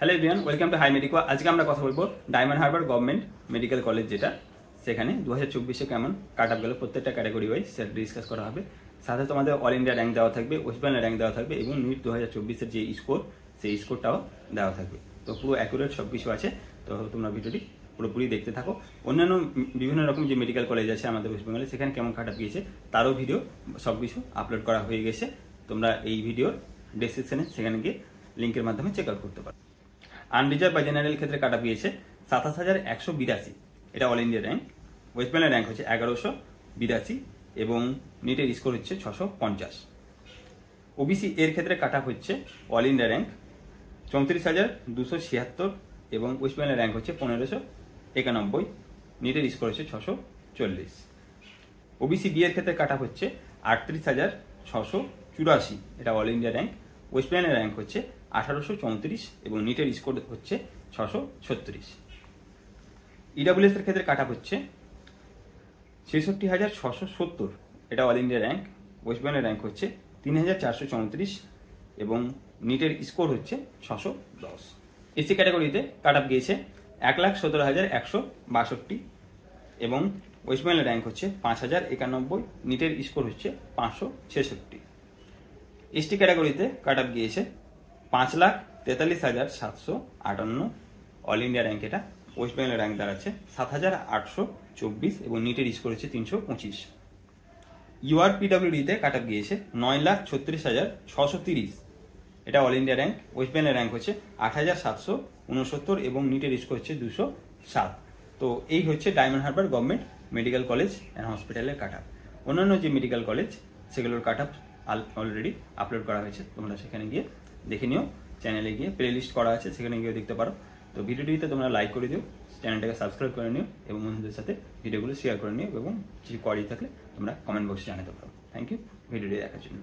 Hello everyone, welcome to hi medico. আজকে আমরা কথা বলবো Diamond Harbour government medical college, যেটা সেখানে 2024-এ কেমন কাট আপ গেল প্রত্যেকটা ক্যাটাগরি ওয়াইজ সেটা ডিসকাস করা হবে। সাথে তোমাদের অল ইন্ডিয়া র্যাঙ্ক দেওয়া থাকবে, ওয়েস্ট বেঙ্গল র্যাঙ্ক দেওয়া থাকবে এবং নিট 2024-এর যে স্কোর সেই স্কোরটাও দেওয়া থাকবে। তো পুরো অ্যাকুরেট সব কিছু আছে, তো তোমরা ভিডিওটি পুরোপুরি দেখতে থাকো। অন্যান্য বিভিন্ন রকম যে মেডিকেল কলেজ আছে আমাদের ওয়েস্ট বেঙ্গলে, সেখানে কেমন কাট আপ গিয়েছে তারও ভিডিও সব কিছু আপলোড করা হয়ে গেছে। তোমরা এই ভিডিওর ডেসক্রিপশনে সেখানে গিয়ে লিঙ্কের মাধ্যমে চেক আউট করতে পারো। আনরিজার্ভ বা জেনারেল ক্ষেত্রে কাটা পেয়েছে 27,182, এটা অল ইন্ডিয়া র্যাঙ্ক। ওয়েস্ট বেঙ্গলের র্যাঙ্ক হচ্ছে 1182 এবং নিটের স্কোর হচ্ছে 650। ওবিসি এর ক্ষেত্রে কাটা হচ্ছে অল ইন্ডিয়া র্যাঙ্ক 34,276 এবং ওয়েস্ট বেঙ্গলের র্যাঙ্ক হচ্ছে 1591, নিটের স্কোর হচ্ছে 640। ওবিসি বি এর ক্ষেত্রে কাটা হচ্ছে 38,684, এটা অল ইন্ডিয়া র্যাঙ্ক। ওয়েস্ট বেঙ্গলের র্যাঙ্ক হচ্ছে 1834 এবং নিটের স্কোর হচ্ছে 636। ইডাব্লিউএস এর ক্ষেত্রে কাট আপ হচ্ছে 66,670, এটা অল ইন্ডিয়া র্যাঙ্ক। ওয়েস্ট বেঙ্গলের র্যাঙ্ক হচ্ছে 3,434 এবং নিটের স্কোর হচ্ছে 610। এসি ক্যাটাগরিতে কাট আপ গিয়েছে 1,17,162 এবং ওয়েস্ট বেঙ্গলের র্যাঙ্ক হচ্ছে 5,091, নিটের স্কোর হচ্ছে 566। এসটি ক্যাটাগরিতে কাট আপ গিয়েছে 5,43,758, অল ইন্ডিয়া র্যাঙ্ক এটা। ওয়েস্ট বেঙ্গলের র্যাঙ্ক দাঁড়াচ্ছে 7,824 এবং নিটের স্কোর হচ্ছে 325। ইউআরপিডব্লিউডিতে কাট আপ গিয়েছে 9,36,630, এটা অল ইন্ডিয়া র্যাঙ্ক। ওয়েস্ট বেঙ্গলের র্যাঙ্ক হচ্ছে 8,769 এবং নিটের স্কোর হচ্ছে 207। তো এই হচ্ছে diamond Harbour government medical college and হসপিটালের কাট আপ। অন্যান্য যে মেডিকেল কলেজ সেগুলোর কাট আপ অলরেডি আপলোড করা হয়েছে, তোমরা সেখানে গিয়ে দেখে নিও। চ্যানেলে গিয়ে প্লে লিস্ট করা আছে, সেখানে গিয়ে দেখতে পারো। তো ভিডিওটিতে তোমরা লাইক করে দিও, চ্যানেলটাকে সাবস্ক্রাইব করে নিও এবং বন্ধুদের সাথে ভিডিওগুলো শেয়ার করে নিও এবং কিছু কোয়ারি থাকলে তোমরা কমেন্ট বক্সে জানাতে পারো। থ্যাংক ইউ ভিডিওটি দেখার জন্য।